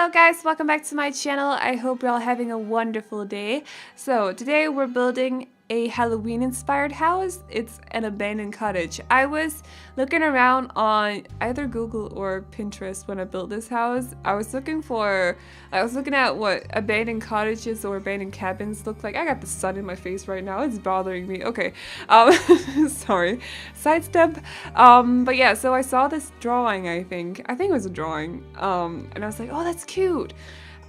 Hello guys, welcome back to my channel. I hope you're all having a wonderful day. So today we're building a Halloween inspired house. It's an abandoned cottage. I was looking around on either Google or Pinterest when I built this house. I was looking at what abandoned cottages or abandoned cabins look like. I got the sun in my face right now. It's bothering me. Okay. Sorry. Sidestep. But yeah, so I saw this drawing, I think it was a drawing. And I was like, oh, that's cute.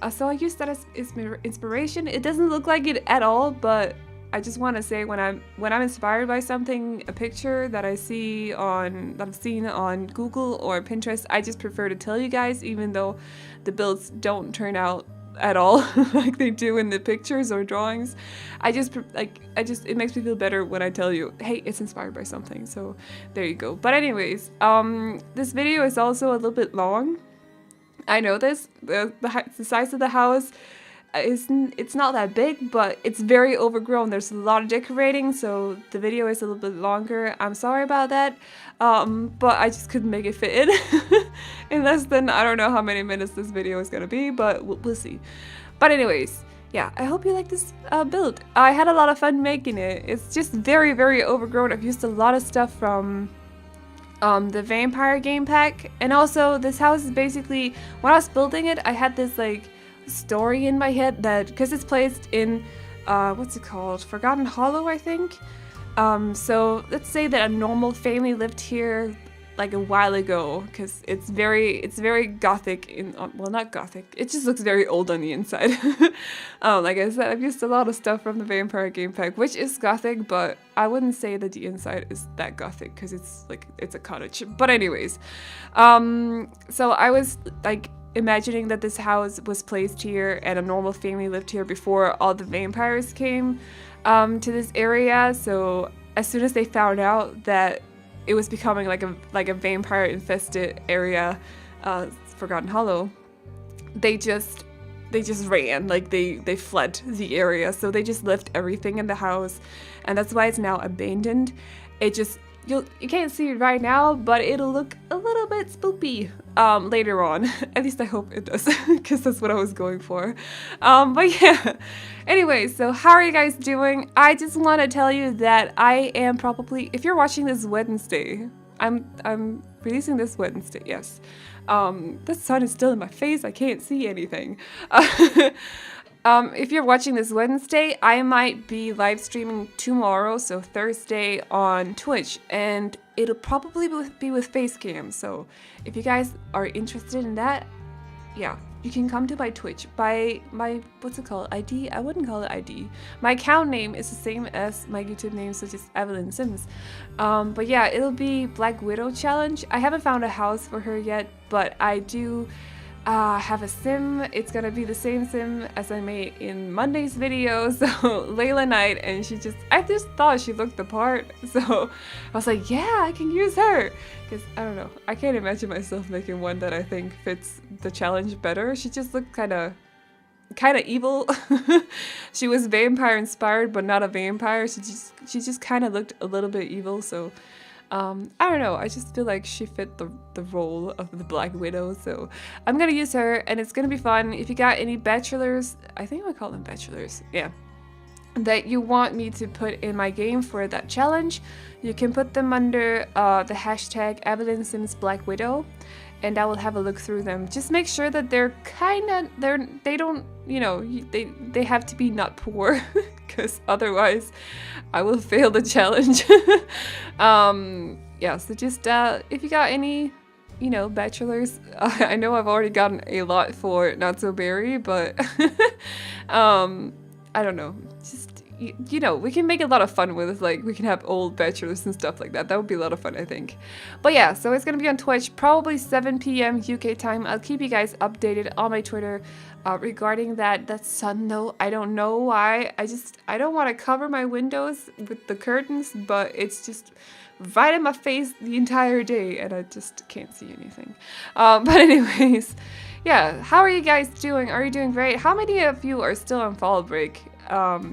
So I used that as inspiration. It doesn't look like it at all, but I just want to say when I'm inspired by something, a picture that I've seen on Google or Pinterest, I just prefer to tell you guys, even though the builds don't turn out at all like they do in the pictures or drawings. It makes me feel better when I tell you, hey, it's inspired by something. So there you go. But anyways, this video is also a little bit long. I know this. The size of the house it's not that big, but it's very overgrown. There's a lot of decorating, so the video is a little bit longer. I'm sorry about that, but I just couldn't make it fit in in less than, I don't know how many minutes this video is gonna be, but we'll see. But anyways, yeah, I hope you like this build. I had a lot of fun making it. It's just very, very overgrown. I've used a lot of stuff from the vampire game pack, and also this house is basically, when I was building it, I had this like story in my head that, because it's placed in what's it called, Forgotten Hollow, I think. So let's say that a normal family lived here like a while ago, because it's very gothic in, well, not gothic, it just looks very old on the inside. Like I said, I've used a lot of stuff from the vampire game pack, which is gothic, but I wouldn't say that the inside is that gothic because it's a cottage. But anyways, so I was like imagining that this house was placed here and a normal family lived here before all the vampires came to this area. So as soon as they found out that it was becoming like a vampire infested area, Forgotten Hollow, they just ran, like they fled the area. So they just left everything in the house, and that's why it's now abandoned. It just, you can't see it right now, but it'll look a little bit spoopy later on. At least I hope it does, because that's what I was going for. But yeah, anyway, so how are you guys doing? I just want to tell you that I am probably, if you're watching this Wednesday, I'm releasing this Wednesday, yes. The sun is still in my face, I can't see anything. If you're watching this Wednesday, I might be live streaming tomorrow, so Thursday, on Twitch, and it'll probably be with Facecam. So if you guys are interested in that, yeah, you can come to my Twitch. By my, what's it called, ID? I wouldn't call it ID. My account name is the same as my YouTube name, so just Evelyn Sims. But yeah, it'll be Black Widow challenge. I haven't found a house for her yet, but I do have a sim. It's gonna be the same sim as I made in Monday's video, so Layla Knight, and I just thought she looked the part, so I was like, yeah, I can use her, because I don't know, I can't imagine myself making one that I think fits the challenge better. She just looked kind of evil. She was vampire inspired, but not a vampire. She just kind of looked a little bit evil, so I don't know, I just feel like she fit the role of the Black Widow, so I'm gonna use her, and it's gonna be fun. If you got any bachelors, I think I call them bachelors, yeah, that you want me to put in my game for that challenge, you can put them under the hashtag AvelineSimsBlackWidow, and I will have a look through them. Just make sure that they're they don't, you know, they have to be not poor, because otherwise I will fail the challenge. Yeah, so just if you got any, you know, bachelors, I know I've already gotten a lot for Not So Berry, but I don't know, just, you know, we can make a lot of fun with it. Like, we can have old bachelors and stuff like that. That would be a lot of fun, I think. But yeah, so it's gonna be on Twitch, probably 7 p.m. UK time. I'll keep you guys updated on my Twitter regarding that sun, though. I don't know why. I don't want to cover my windows with the curtains, but it's just right in my face the entire day, and I just can't see anything. But anyways, yeah, how are you guys doing? Are you doing great? How many of you are still on fall break?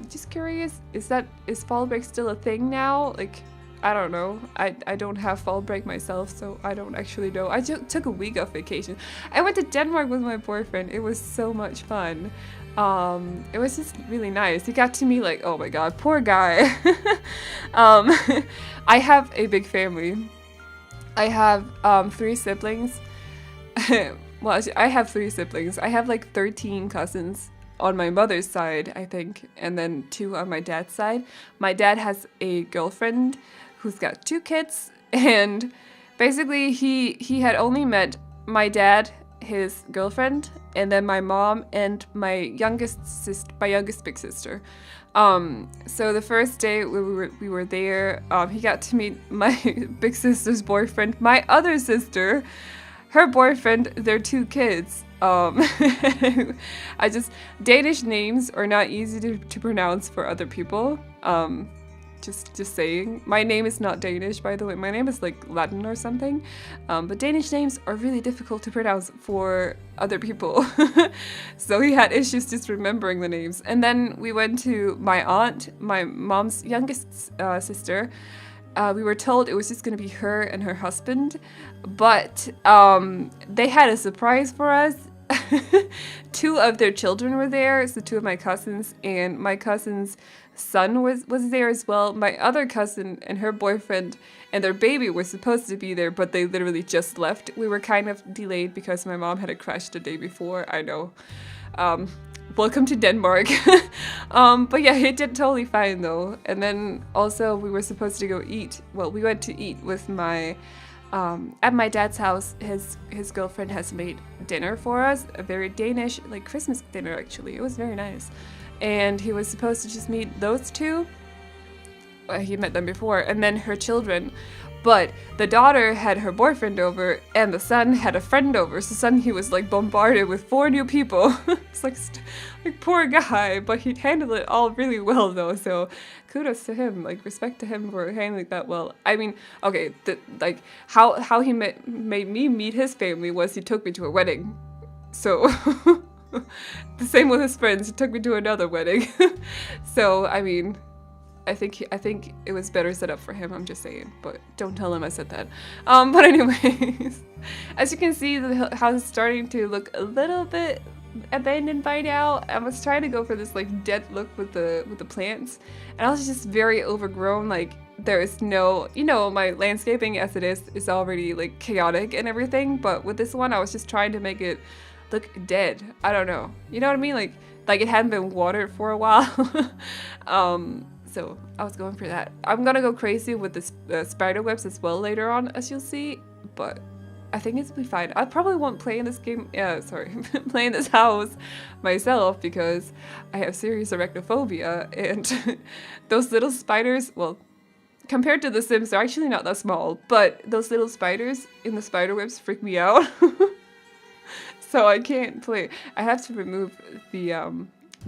Just curious, is fall break still a thing now? Like, I don't know. I don't have fall break myself, so I don't actually know. I just took a week off vacation. I went to Denmark with my boyfriend. It was so much fun. It was just really nice. He got to meet like, oh my god, poor guy. um, I have a big family. I have 3 siblings. Well, actually, I have 3 siblings. I have like 13 cousins on my mother's side, I think, and then 2 on my dad's side. My dad has a girlfriend who's got 2 kids, and basically he had only met my dad, his girlfriend, and then my mom and my youngest big sister. So the first day we were there, he got to meet my big sister's boyfriend, my other sister, her boyfriend, their 2 kids. Danish names are not easy to pronounce for other people. Just saying. My name is not Danish, by the way. My name is like Latin or something. But Danish names are really difficult to pronounce for other people. So he had issues just remembering the names. And then we went to my aunt, my mom's youngest sister. We were told it was just going to be her and her husband, but they had a surprise for us. 2 of their children were there, so 2 of my cousins, and my cousin's son was there as well. My other cousin and her boyfriend and their baby were supposed to be there, but they literally just left. We were kind of delayed because my mom had a crash the day before. I know. Welcome to Denmark. But yeah, he did totally fine though. And then also we were supposed to go eat. Well, we went to eat with my at my dad's house. His girlfriend has made dinner for us, a very Danish like Christmas dinner actually. It was very nice. And he was supposed to just meet those 2. He met them before, and then her children. But the daughter had her boyfriend over, and the son had a friend over. So suddenly he was like bombarded with 4 new people. It's like poor guy, but he handled it all really well though. So kudos to him, like respect to him for handling that well. I mean, okay, how he made me meet his family was he took me to a wedding. So the same with his friends. He took me to another wedding. So I mean, I think it was better set up for him, I'm just saying, but don't tell him I said that. But anyways, as you can see, the house is starting to look a little bit abandoned by now. I was trying to go for this like dead look with the plants, and I was just very overgrown. Like there is no, my landscaping as it is already like chaotic and everything, but with this one I was just trying to make it look dead. I don't know, you know what I mean, like it hadn't been watered for a while. So I was going for that. I'm gonna go crazy with the spider webs as well later on, as you'll see, but I think it's be fine. I probably won't play in this game, play in this house myself because I have serious arachnophobia, and those little spiders, well, compared to the Sims, they're actually not that small, but those little spiders in the spider webs freak me out. So I can't play. I have to remove the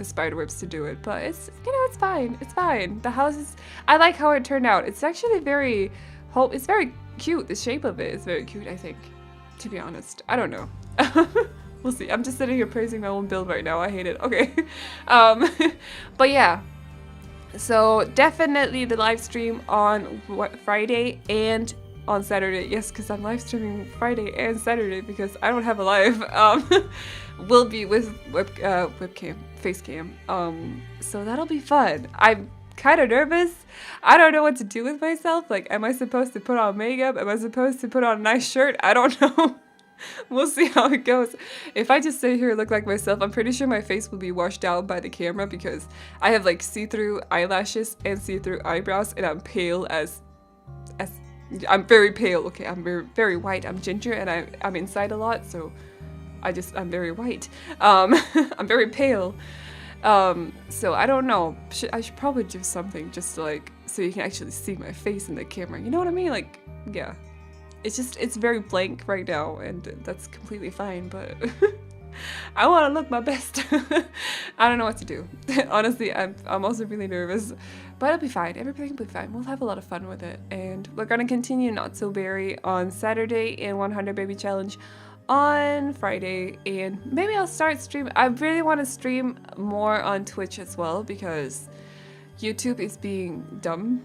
spider webs to do it, but it's fine. It's fine. The house is, I like how it turned out. It's actually it's very cute. The shape of it is very cute, I think, to be honest. I don't know. We'll see. I'm just sitting here praising my own build right now. I hate it. Okay. But yeah. So definitely the live stream on Friday and on Saturday. Yes, because I'm live streaming Friday and Saturday because I don't have a live. Will be with webcam, face cam. So that'll be fun. I'm kind of nervous. I don't know what to do with myself. Like, am I supposed to put on makeup? Am I supposed to put on a nice shirt? I don't know. We'll see how it goes. If I just sit here and look like myself, I'm pretty sure my face will be washed out by the camera because I have like see-through eyelashes and see-through eyebrows, and I'm pale as I'm very pale. Okay, I'm very, very white. I'm ginger, and I'm inside a lot, so I'm very white. I'm very pale. So I don't know. I should probably do something just to, like, so you can actually see my face in the camera. You know what I mean? Like, yeah. It's very blank right now, and that's completely fine, but I want to look my best. I don't know what to do. Honestly, I'm also really nervous, but it'll be fine. Everything will be fine. We'll have a lot of fun with it, and we're gonna continue Not So Berry on Saturday and 100 Baby Challenge on Friday, and maybe I'll start streaming. I really want to stream more on Twitch as well because YouTube is being dumb.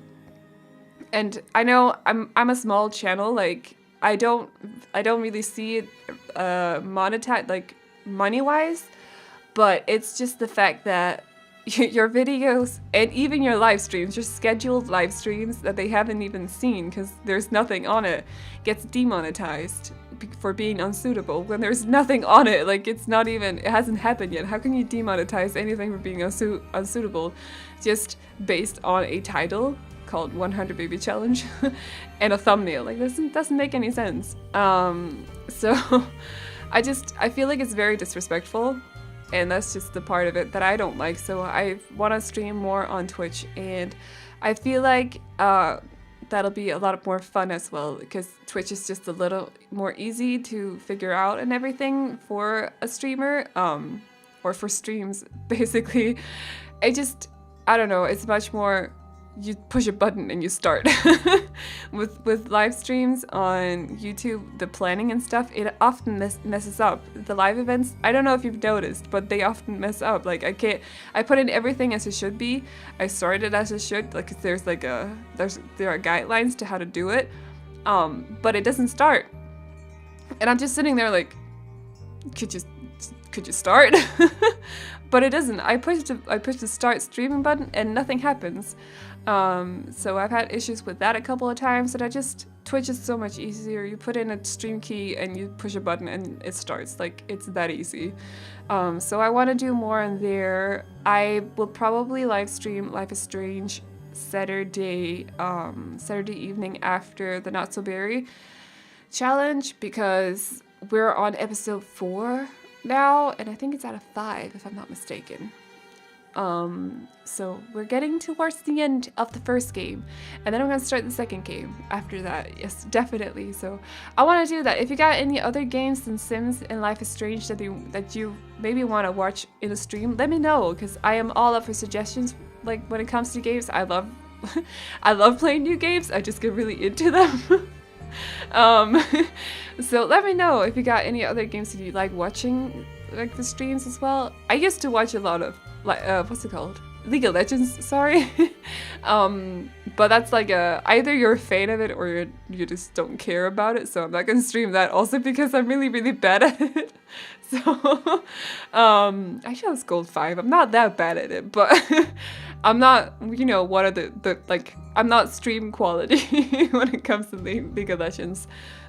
And I know I'm a small channel, like I don't really see it monetized, like money wise, but it's just the fact that your videos and even your live streams, your scheduled live streams that they haven't even seen because there's nothing on it, gets demonetized for being unsuitable when there's nothing on it. Like it's not even, it hasn't happened yet. How can you demonetize anything for being unsuitable just based on a title called 100 Baby Challenge and a thumbnail? Like this doesn't make any sense. So I feel like it's very disrespectful, and that's just the part of it that I don't like. So I want to stream more on Twitch, and I feel like that'll be a lot more fun as well, because Twitch is just a little more easy to figure out and everything for a streamer, or for streams, basically. I don't know, it's much more, you push a button and you start. with live streams on YouTube, the planning and stuff, it often messes up. The live events, I don't know if you've noticed, but they often mess up. Like I put in everything as it should be. I sorted it as it should. Like there are guidelines to how to do it, but it doesn't start. And I'm just sitting there like, could you start? But it doesn't. I push the start streaming button and nothing happens. So I've had issues with that a couple of times, and Twitch is so much easier. You put in a stream key and you push a button and it starts. Like, it's that easy. So I want to do more in there. I will probably live stream Life is Strange Saturday evening after the Not So Berry challenge, because we're on episode 4 now, and I think it's out of 5 if I'm not mistaken. So we're getting towards the end of the first game, and then I'm gonna start the second game after that. Yes, definitely. So I want to do that. If you got any other games than Sims and Life is Strange that you maybe want to watch in a stream, let me know, because I am all up for suggestions. Like when it comes to games, I love I love playing new games. I just get really into them. So let me know if you got any other games that you like watching, like the streams as well. I used to watch a lot of what's it called? League of Legends, sorry. But that's like either you're a fan of it or you just don't care about it, so I'm not gonna stream that, also because I'm really, really bad at it. So actually I was gold 5. I'm not that bad at it, but I'm not, one of the like, I'm not stream quality when it comes to League of Legends.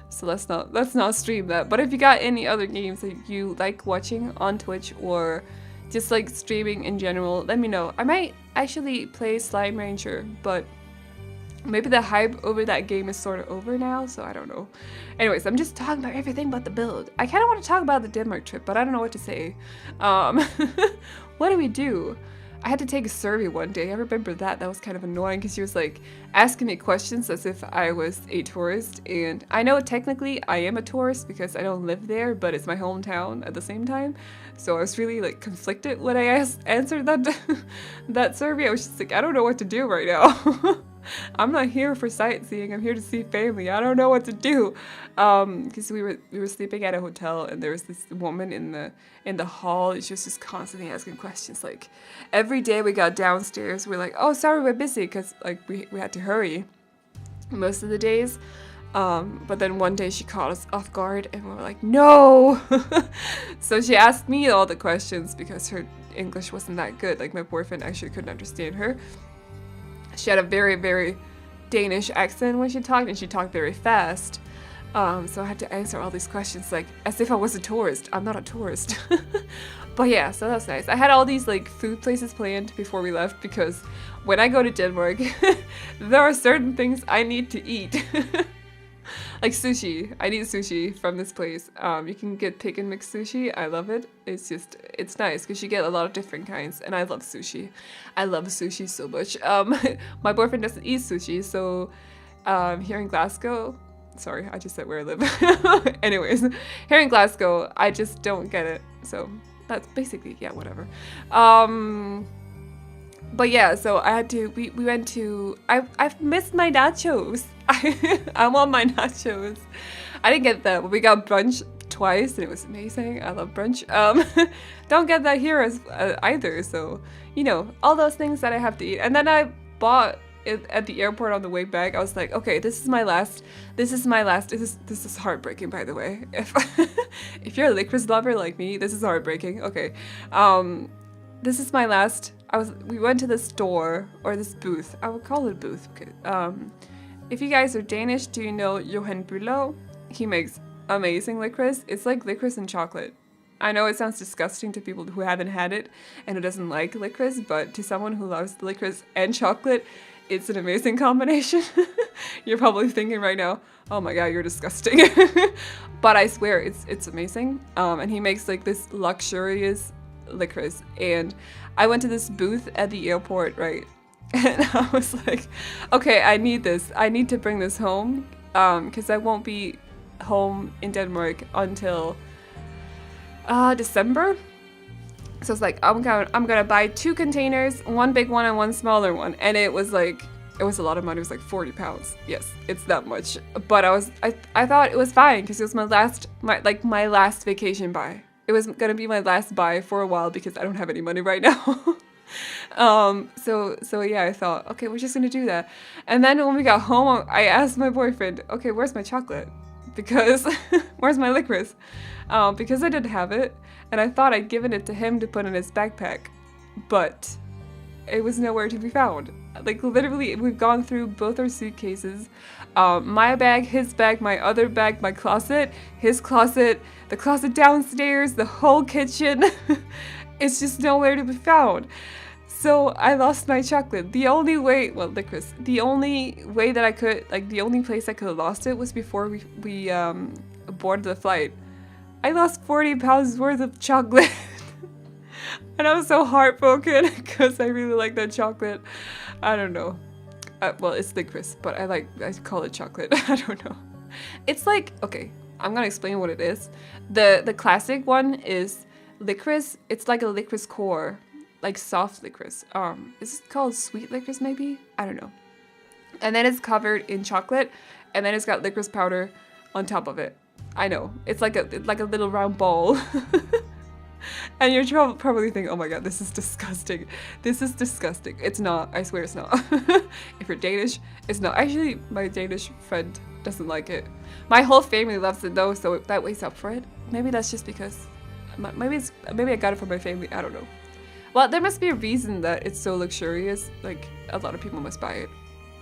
So let's not stream that. But if you got any other games that you like watching on Twitch, or just like streaming in general, let me know. I might actually play Slime Rancher, but maybe the hype over that game is sort of over now, so I don't know. Anyways, I'm just talking about everything but the build. I kind of want to talk about the Denmark trip, but I don't know what to say. What do we do? I had to take a survey one day. I remember that. That was kind of annoying because she was like asking me questions as if I was a tourist. And I know technically I am a tourist because I don't live there, but it's my hometown at the same time. So I was really like conflicted when I answered that survey. I was just like, I don't know what to do right now. I'm not here for sightseeing. I'm here to see family. I don't know what to do. Because we were sleeping at a hotel, and there was this woman in the hall. She was just constantly asking questions. Like every day we got downstairs, we're like, oh, sorry, we're busy, because like we had to hurry most of the days. But then one day she caught us off guard, and we were like, no. So she asked me all the questions because her English wasn't that good. Like my boyfriend actually couldn't understand her. She had a very, very Danish accent when she talked, and she talked very fast. So I had to answer all these questions like as if I was a tourist. I'm not a tourist. But yeah, so that's nice. I had all these like food places planned before we left, because when I go to Denmark, there are certain things I need to eat. Like sushi. I need sushi from this place. You can get pick and mix sushi. I love it. It's nice because you get a lot of different kinds, and I love sushi. I love sushi so much. My boyfriend doesn't eat sushi, so here in Glasgow, sorry, I just said where I live. Anyways, here in Glasgow, I just don't get it. So that's basically, yeah, whatever. But yeah, so we went to, I've missed my nachos. I want my nachos. I didn't get that, but we got brunch twice, and it was amazing. I love brunch. Don't get that here either, so, all those things that I have to eat. And then I bought at the airport on the way back, I was like, okay, this is my last. This is heartbreaking, by the way. If if you're a licorice lover like me, this is heartbreaking. Okay, this is my last. We went to the store or this booth. I would call it a booth. Okay. If you guys are Danish, do you know Johan Bülow? He makes amazing licorice. It's like licorice and chocolate. I know it sounds disgusting to people who haven't had it and who doesn't like licorice, but to someone who loves licorice and chocolate, it's an amazing combination. You're probably thinking right now, oh my god, you're disgusting. But I swear, it's amazing. And he makes like this luxurious licorice. And I went to this booth at the airport, right? And I was like, okay, I need this. I need to bring this home because I won't be home in Denmark until December. So it's like I'm gonna buy 2 containers, one big one and one smaller one, and it was a lot of money. It was like 40 pounds. Yes, it's that much. But I thought it was fine because it was my last vacation buy. It was gonna be my last buy for a while because I don't have any money right now. So yeah, I thought, okay, we're just gonna do that. And then when we got home, I asked my boyfriend, okay, where's my chocolate? Because where's my licorice? Because I didn't have it, and I thought I'd given it to him to put in his backpack, but it was nowhere to be found. Like literally, we've gone through both our suitcases, my bag, his bag, my other bag, my closet, his closet, the closet downstairs, the whole kitchen. It's just nowhere to be found. So I lost my chocolate. The only way, well, licorice. The only way that I could, like, the only place I could have lost it was before we boarded the flight. I lost 40 pounds worth of chocolate. And I was so heartbroken because I really like that chocolate. I don't know. Well, it's licorice, but I call it chocolate. I don't know. It's like, okay, I'm gonna explain what it is. The classic one is licorice. It's like a licorice core, like soft licorice. Is it called sweet licorice maybe? I don't know. And then it's covered in chocolate, and then it's got licorice powder on top of it. I know, it's like a little round ball. And you're probably thinking, oh my god, this is disgusting. This is disgusting. It's not. I swear it's not. If you're Danish, it's not. Actually, my Danish friend doesn't like it. My whole family loves it though, so that weighs up for it. Maybe that's just because, maybe I got it from my family. I don't know. Well, there must be a reason that it's so luxurious. Like, a lot of people must buy it.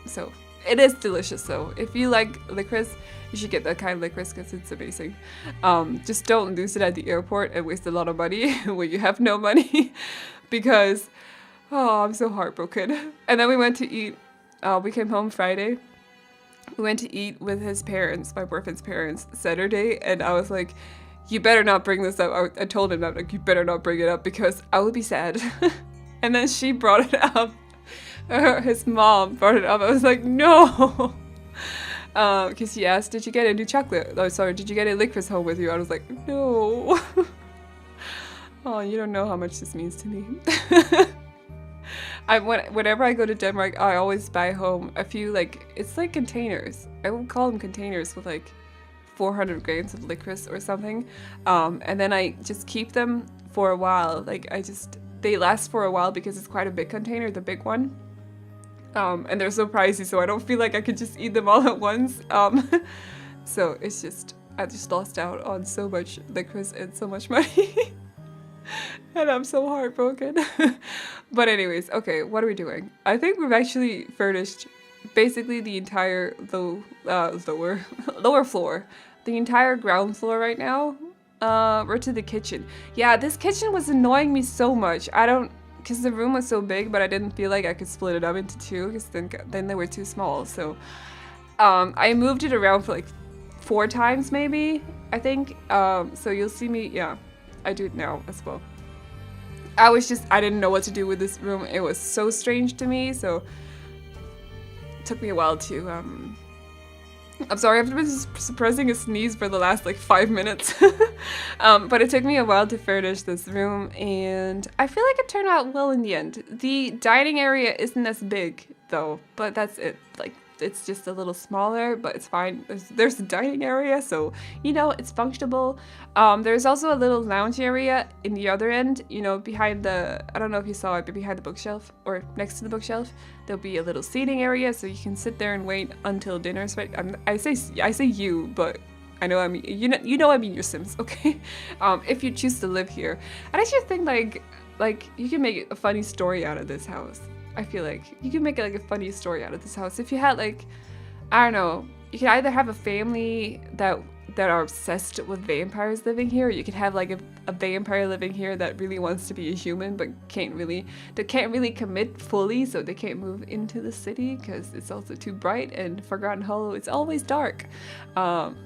So, it is delicious though. If you like licorice, you should get that kind of licorice because it's amazing. Just don't lose it at the airport and waste a lot of money when you have no money. Because, oh, I'm so heartbroken. And then we went to eat. We came home Friday. We went to eat with his parents, my boyfriend's parents, Saturday. And I was like, you better not bring this up. I told him that, like, you better not bring it up because I would be sad. And then she brought it up. His mom brought it up. I was like, no. Because she asked, did you get a new chocolate? Oh, sorry, did you get a licorice home with you? I was like, no. Oh, you don't know how much this means to me. Whenever I go to Denmark, I always buy home a few, like, it's like containers. I would call them containers with like 400 grams of licorice or something. And then I just keep them for a while. Like, they last for a while because it's quite a big container, the big one. And they're so pricey, so I don't feel like I could just eat them all at once. So it's just, I just lost out on so much licorice and so much money. And I'm so heartbroken. But anyways, okay, what are we doing? I think we've actually furnished basically the entire lower floor. The entire ground floor right now. We're to the kitchen. Yeah, this kitchen was annoying me so much. Because the room was so big, but I didn't feel like I could split it up into 2 because then they were too small. So I moved it around for like 4 times maybe, I think. So you'll see me, yeah, I do it now as well. I didn't know what to do with this room. It was so strange to me, so it took me a while to, I'm sorry, I've been suppressing a sneeze for the last like 5 minutes. But it took me a while to furnish this room, and I feel like it turned out well in the end. The dining area isn't as big though, but that's it. Like, it's just a little smaller, but it's fine. There's a dining area, so you know it's functional. There's also a little lounge area in the other end, you know, behind the, I don't know if you saw it, but behind the bookshelf or next to the bookshelf, there'll be a little seating area, so you can sit there and wait until dinner's ready. I say you, but I know I mean you know I mean your Sims, okay? If you choose to live here, and I just think like you can make a funny story out of this house. I feel like you can make like a funny story out of this house if you had like, I don't know, you could either have a family that are obsessed with vampires living here, or you could have like a vampire living here that really wants to be a human but can't really commit fully, so they can't move into the city because it's also too bright, and Forgotten Hollow, it's always dark.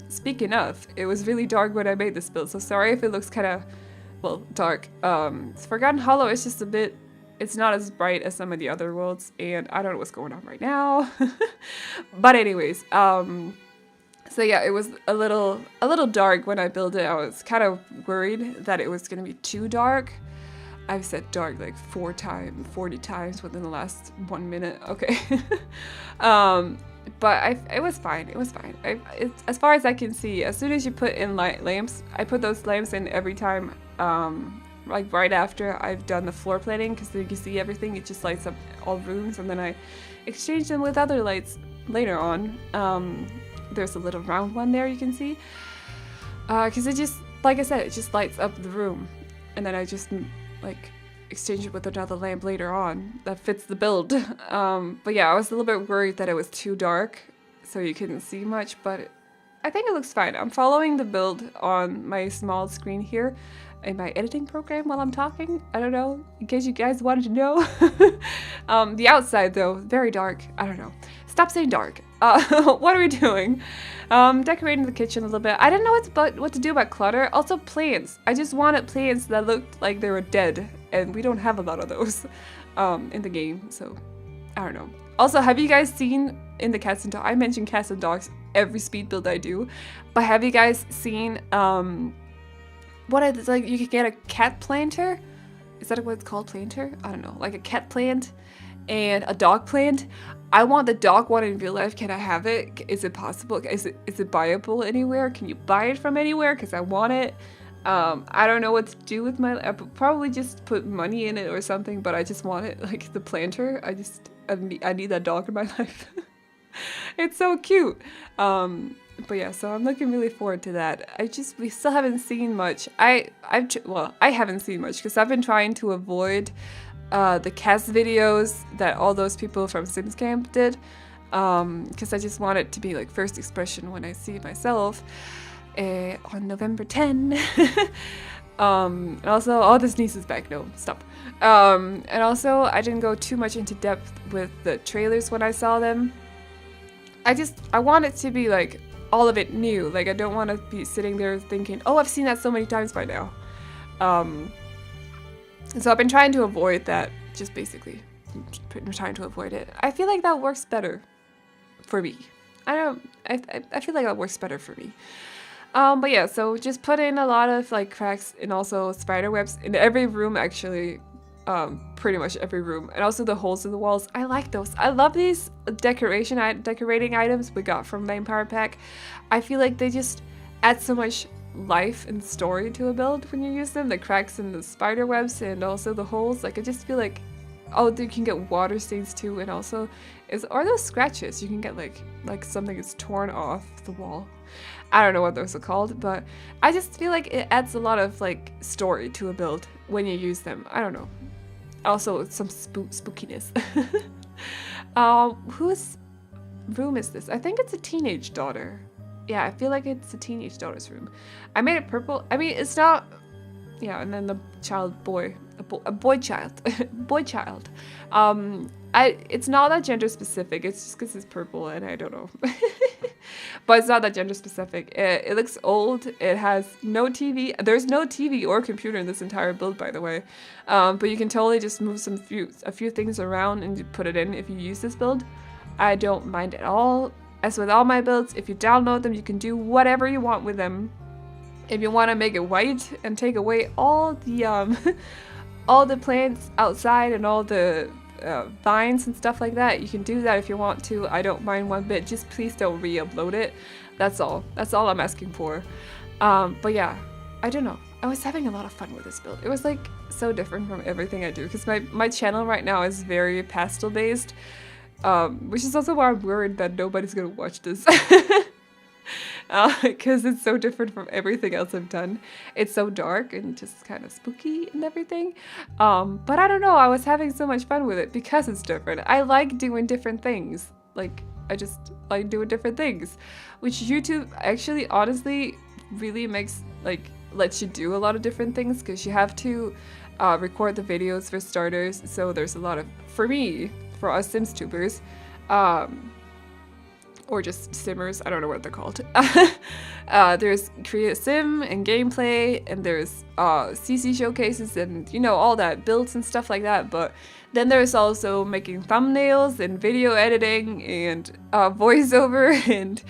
Speaking of, it was really dark when I made this build, so sorry if it looks kind of, well, dark. Forgotten Hollow is just a bit, it's not as bright as some of the other worlds, and I don't know what's going on right now. But anyways, so yeah, it was a little dark when I built it. I was kind of worried that it was gonna be too dark. I've said dark like 40 times within the last 1 minute. Okay. But it was fine. It was fine. As far as I can see, as soon as you put in lamps, I put those lamps in every time. Like right after I've done the floor planning, because then you can see everything. It just lights up all rooms, and then I exchange them with other lights later on. There's a little round one there you can see, because it just, like I said, it just lights up the room, and then I just like exchange it with another lamp later on that fits the build. But yeah, I was a little bit worried that it was too dark so you couldn't see much, but I think it looks fine. I'm following the build on my small screen here in my editing program while I'm talking. I don't know, in case you guys wanted to know. The outside though, very dark. I don't know. Stop saying dark. What are we doing? Decorating the kitchen a little bit. I didn't know what to do about clutter. Also plants. I just wanted plants that looked like they were dead, and we don't have a lot of those in the game, so I don't know. Also, have you guys seen in the cats and dogs? I mention cats and dogs every speed build I do, but have you guys seen what is, like, you could get a cat planter? Is that what it's called, planter? I don't know, like a cat plant and a dog plant. I want the dog one in real life. Can I have it? Is it possible? Is it buyable anywhere? Can you buy it from anywhere? Because I want it. I don't know what to do with my, I probably just put money in it or something, but I just want it, like the planter. I need that dog in my life. It's so cute. But yeah, so I'm looking really forward to that. We still haven't seen much. I haven't seen much because I've been trying to avoid the cast videos that all those people from Sims Camp did, because I just want it to be like first expression when I see myself on November 10. And also, oh, this niece is back. No, stop. And also, I didn't go too much into depth with the trailers when I saw them. I want it to be like all of it new. Like, I don't want to be sitting there thinking, oh, I've seen that so many times by now. So I've been trying to avoid that, just basically trying to avoid it. I feel like that works better for me. I feel like that works better for me. But yeah, so just put in a lot of like cracks and also spider webs in every room, actually. Pretty much every room, and also the holes in the walls. I like those. I love these decorating items we got from Vampire Pack. I feel like they just add so much life and story to a build when you use them. The cracks and the spider webs and also the holes. Like, I just feel like, oh, you can get water stains too, and also are those scratches? You can get like something is torn off the wall. I don't know what those are called, but I just feel like it adds a lot of like story to a build when you use them. I don't know. Also, some spookiness. Whose room is this? I think it's a teenage daughter. Yeah, I feel like it's a teenage daughter's room. I made it purple. I mean, it's not... Yeah, and then the boy child. Boy child. It's not that gender specific. It's just because it's purple and I don't know. But it's not that gender specific. It looks old. It has no TV. There's no TV or computer in this entire build, by the way. But you can totally just move a few things around and put it in if you use this build. I don't mind at all. As with all my builds, if you download them, you can do whatever you want with them. If you want to make it white and take away all the all the plants outside and all the vines and stuff like that. You can do that if you want to. I don't mind one bit. Just please don't re-upload it. That's all. That's all I'm asking for. But yeah, I don't know. I was having a lot of fun with this build. It was like so different from everything I do because my channel right now is very pastel based, which is also why I'm worried that nobody's gonna watch this. Because it's so different from everything else I've done. It's so dark and just kind of spooky and everything. But I don't know, I was having so much fun with it because it's different. I like doing different things. Like, I just like doing different things. Which YouTube actually, honestly, really makes, like, lets you do a lot of different things because you have to record the videos for starters. So there's a lot of, for me, for us Sims tubers, or just simmers, I don't know what they're called. There's create a sim and gameplay, and there's CC showcases and, you know, all that, builds and stuff like that. But then there's also making thumbnails and video editing and voiceover and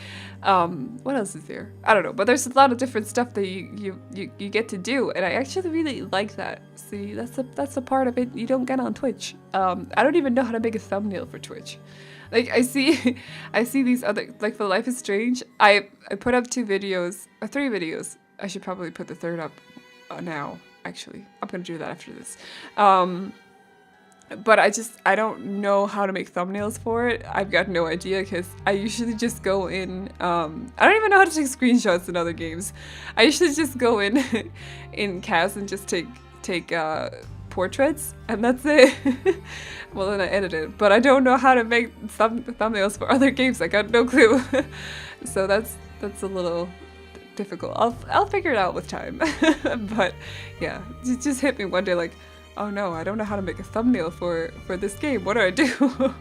what else is there? I don't know, but there's a lot of different stuff that you get to do, and I actually really like that. See, that's a part of it you don't get on Twitch. I don't even know how to make a thumbnail for Twitch. Like, I see these other, like, for Life is Strange, I put up 2 videos, or 3 videos. I should probably put the 3rd up now, actually. I'm gonna do that after this. But I don't know how to make thumbnails for it. I've got no idea because I usually just go in, I don't even know how to take screenshots in other games. I usually just go in CAS and just take portraits, and that's it. Well, then I edit it, but I don't know how to make thumbnails for other games. I got no clue. So that's a little difficult. I'll figure it out with time. But yeah, it just hit me one day like, oh no, I don't know how to make a thumbnail for this game. What do I do?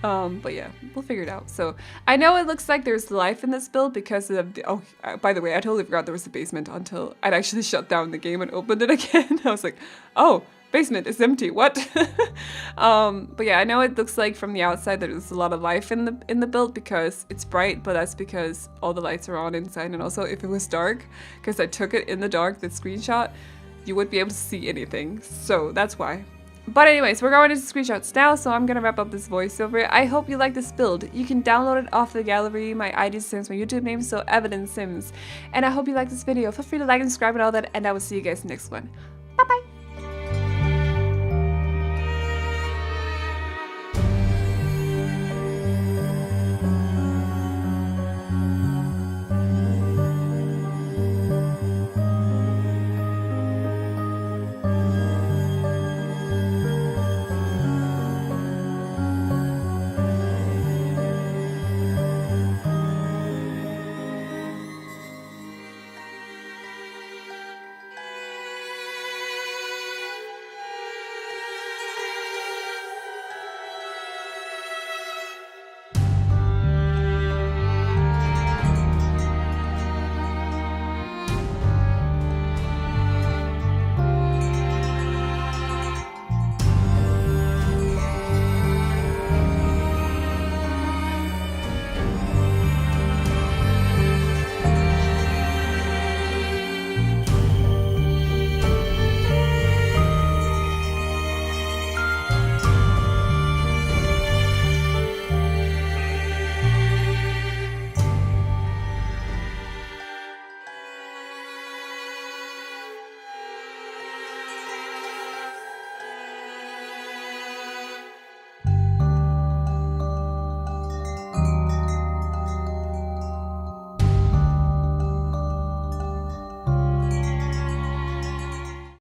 But yeah, we'll figure it out. So I know it looks like there's life in this build because of the, by the way, I totally forgot there was a basement until I'd actually shut down the game and opened it again. I was like, oh, basement is empty, what? But yeah, I know it looks like from the outside that there's a lot of life in the build because it's bright, but that's because all the lights are on inside. And also if it was dark, because I took it in the dark, the screenshot, you wouldn't be able to see anything. So that's why. But anyways, we're going into screenshots now, so I'm gonna wrap up this voiceover. I hope you like this build. You can download it off the gallery. My ID is Sims, my YouTube name, so Evelyn Sims. And I hope you like this video. Feel free to like and subscribe and all that, and I will see you guys next one. Bye bye!